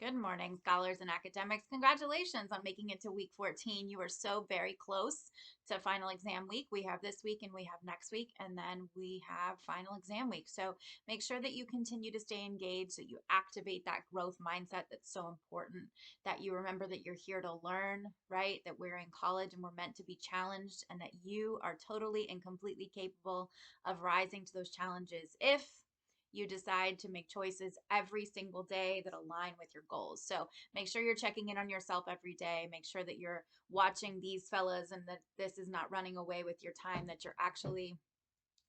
Good morning, scholars and academics. Congratulations on making it to week 14. You are so very close to final exam week. We have this week and we have next week, and then we have final exam week. So make sure that you continue to stay engaged, that you activate that growth mindset that's so important, that you remember that you're here to learn, right? That we're in college and we're meant to be challenged, and that you are totally and completely capable of rising to those challenges if you decide to make choices every single day that align with your goals. So make sure you're checking in on yourself every day. Make sure that you're watching these fellas and that this is not running away with your time, that you're actually,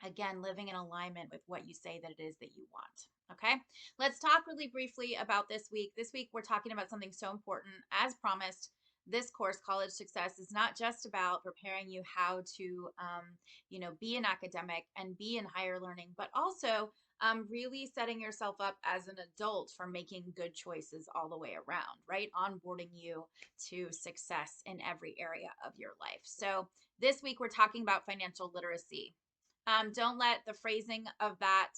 again, living in alignment with what you say that it is that you want. Okay, let's talk really briefly about this week. This week, we're talking about something so important. As promised, this course, College Success, is not just about preparing you how to, be an academic and be in higher learning, but also really setting yourself up as an adult for making good choices all the way around, right? Onboarding you to success in every area of your life. So this week, we're talking about financial literacy. Don't let the phrasing of that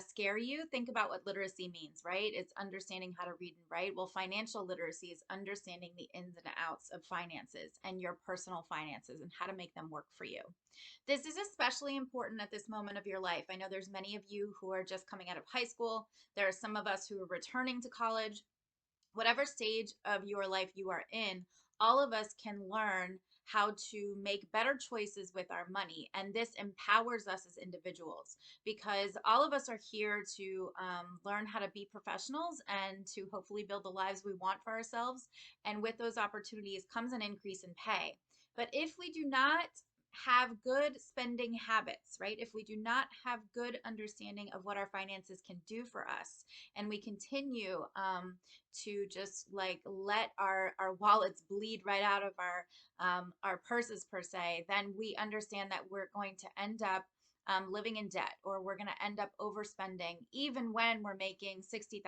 scare you. Think about what literacy means, right? It's understanding how to read and write. Well, financial literacy is understanding the ins and outs of finances and your personal finances and how to make them work for you. This is especially important at this moment of your life. I know there's many of you who are just coming out of high school. There are some of us who are returning to college. Whatever stage of your life you are in, all of us can learn how to make better choices with our money. And this empowers us as individuals because all of us are here to learn how to be professionals and to hopefully build the lives we want for ourselves. And with those opportunities comes an increase in pay. But if we do not have good spending habits, right? If we do not have good understanding of what our finances can do for us, and we continue to just like let our wallets bleed right out of our purses per se, then we understand that we're going to end up living in debt, or we're going to end up overspending even when we're making $60,000,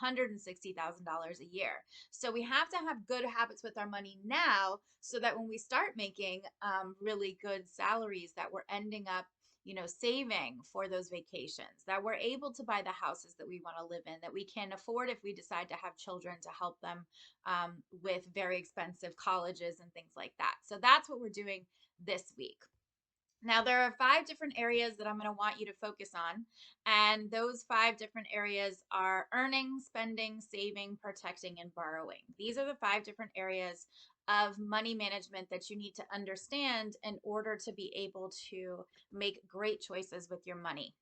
$160,000 a year. So we have to have good habits with our money now so that when we start making really good salaries, that we're ending up saving for those vacations, that we're able to buy the houses that we want to live in, that we can afford if we decide to have children to help them with very expensive colleges and things like that. So that's what we're doing this week. Now, there are 5 different areas that I'm going to want you to focus on. And those 5 different areas are earning, spending, saving, protecting, and borrowing. These are the 5 different areas of money management that you need to understand in order to be able to make great choices with your money.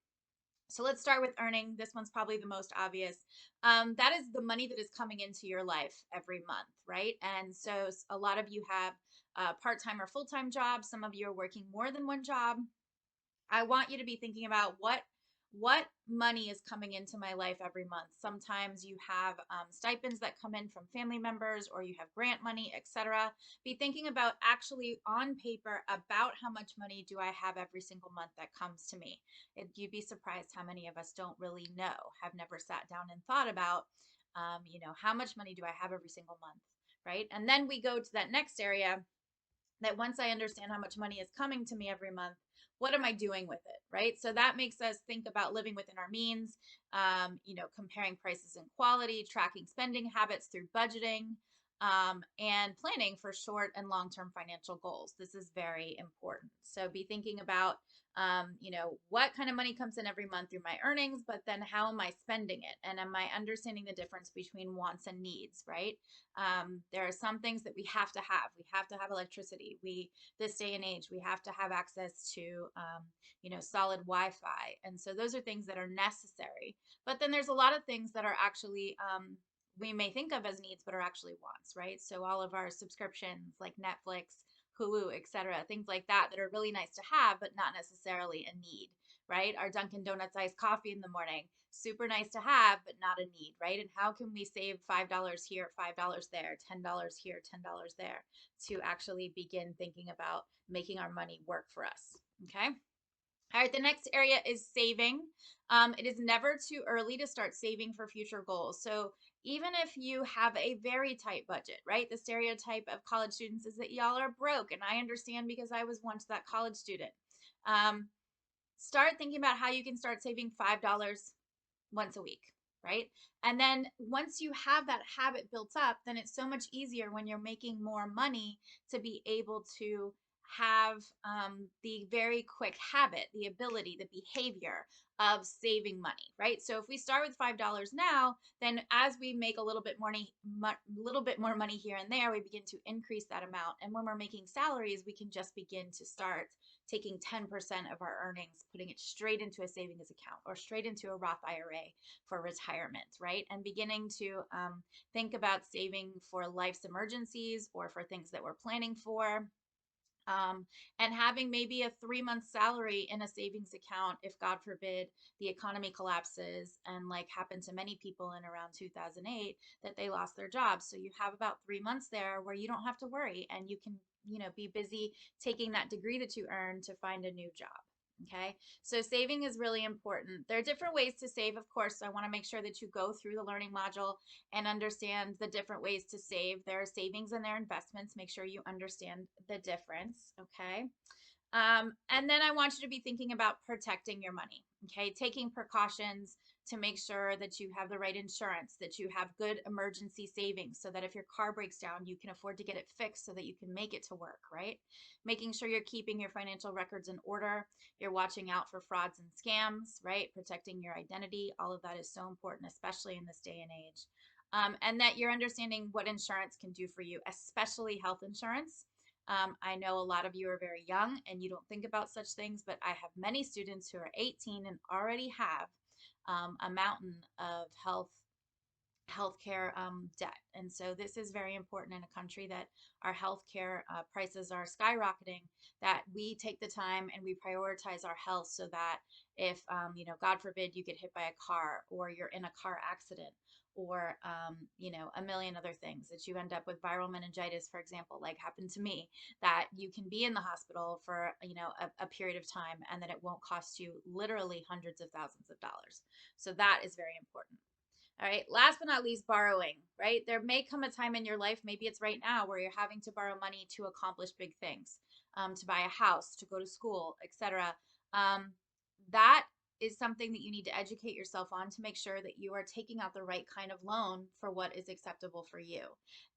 So let's start with earning. This one's probably the most obvious. That is the money that is coming into your life every month, right? And so a lot of you have part-time or full-time jobs. Some of you are working more than one job. I want you to be thinking about what money is coming into my life every month. Sometimes you have stipends that come in from family members, or you have grant money, etc. Be thinking about actually on paper about how much money do I have every single month that comes to me. You'd be surprised how many of us don't really know, have never sat down and thought about, how much money do I have every single month, right? And then we go to that next area, that once I understand how much money is coming to me every month, what am I doing with it, right? So that makes us think about living within our means, comparing prices and quality, tracking spending habits through budgeting, and planning for short and long-term financial goals. This is very important. So be thinking about, what kind of money comes in every month through my earnings, but then how am I spending it? And am I understanding the difference between wants and needs, right? There are some things that we have to have. We have to have electricity. This day and age, we have to have access to, solid Wi-Fi. And so those are things that are necessary. But then there's a lot of things that are actually, we may think of as needs, but are actually wants, right? So all of our subscriptions like Netflix, Hulu, etc., things like that that are really nice to have, but not necessarily a need, right? Our Dunkin' Donuts iced coffee in the morning, super nice to have, but not a need, right? And how can we save $5 here, $5 there, $10 here, $10 there to actually begin thinking about making our money work for us? Okay. All right, the next area is saving. It is never too early to start saving for future goals. So even if you have a very tight budget, right? The stereotype of college students is that y'all are broke. And I understand because I was once that college student. Start thinking about how you can start saving $5 once a week, right? And then once you have that habit built up, then it's so much easier when you're making more money to be able to have the very quick habit, the ability, the behavior of saving money, right? So if we start with $5 now, then as we make a little bit more money here and there, we begin to increase that amount. And when we're making salaries, we can just begin to start taking 10% of our earnings, putting it straight into a savings account or straight into a Roth IRA for retirement, right? And beginning to think about saving for life's emergencies or for things that we're planning for, and having maybe a 3 month salary in a savings account if, God forbid, the economy collapses, and like happened to many people in around 2008, that they lost their jobs. So you have about 3 months there where you don't have to worry, and you can, be busy taking that degree that you earned to find a new job. Okay, so saving is really important. There are different ways to save, of course. So I want to make sure that you go through the learning module and understand the different ways to save. There are savings and there are investments. Make sure you understand the difference. Okay. And then I want you to be thinking about protecting your money, okay? Taking precautions to make sure that you have the right insurance, that you have good emergency savings so that if your car breaks down, you can afford to get it fixed so that you can make it to work, right? Making sure you're keeping your financial records in order, you're watching out for frauds and scams, right? Protecting your identity, all of that is so important, especially in this day and age. And that you're understanding what insurance can do for you, especially health insurance. I know a lot of you are very young and you don't think about such things, but I have many students who are 18 and already have a mountain of healthcare debt. And so this is very important in a country that our healthcare prices are skyrocketing, that we take the time and we prioritize our health so that if, God forbid, you get hit by a car or you're in a car accident or, a million other things, that you end up with viral meningitis, for example, like happened to me, that you can be in the hospital for, a period of time and that it won't cost you literally hundreds of thousands of dollars. So that is very important. All right. Last but not least, borrowing, right? There may come a time in your life, maybe it's right now, where you're having to borrow money to accomplish big things, to buy a house, to go to school, etc. That is something that you need to educate yourself on to make sure that you are taking out the right kind of loan for what is acceptable for you.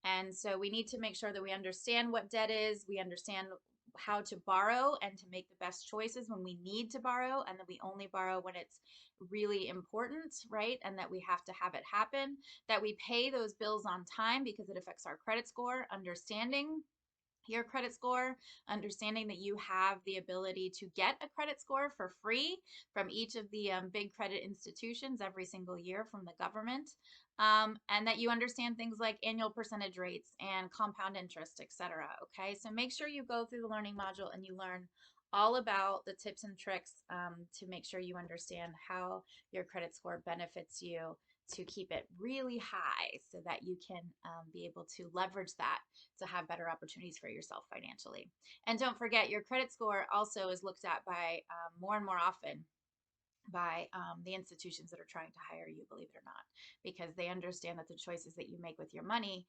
And so we need to make sure that we understand what debt is, we understand how to borrow and to make the best choices when we need to borrow, and that we only borrow when it's really important, right? And that we have to have it happen, that we pay those bills on time because it affects our credit score. Understanding your credit score, understanding that you have the ability to get a credit score for free from each of the big credit institutions every single year from the government, and that you understand things like annual percentage rates and compound interest, etc. Okay, so make sure you go through the learning module and you learn all about the tips and tricks to make sure you understand how your credit score benefits you, to keep it really high so that you can be able to leverage that to have better opportunities for yourself financially. And don't forget, your credit score also is looked at by more and more often by the institutions that are trying to hire you, believe it or not, because they understand that the choices that you make with your money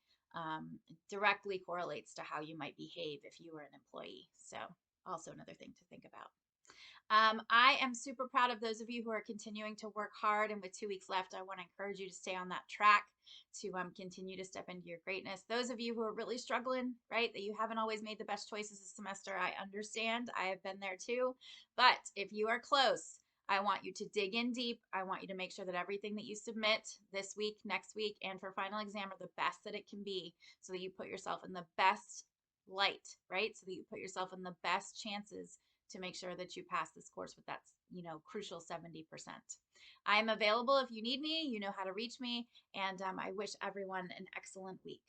directly correlates to how you might behave if you were an employee. So also another thing to think about. I am super proud of those of you who are continuing to work hard. And with 2 weeks left, I want to encourage you to stay on that track to continue to step into your greatness. Those of you who are really struggling, right, that you haven't always made the best choices this semester, I understand. I have been there too. But if you are close, I want you to dig in deep. I want you to make sure that everything that you submit this week, next week, and for final exam are the best that it can be, so that you put yourself in the best light, right? So that you put yourself in the best chances to make sure that you pass this course with that, crucial 70%. I am available if you need me. You know how to reach me. And I wish everyone an excellent week.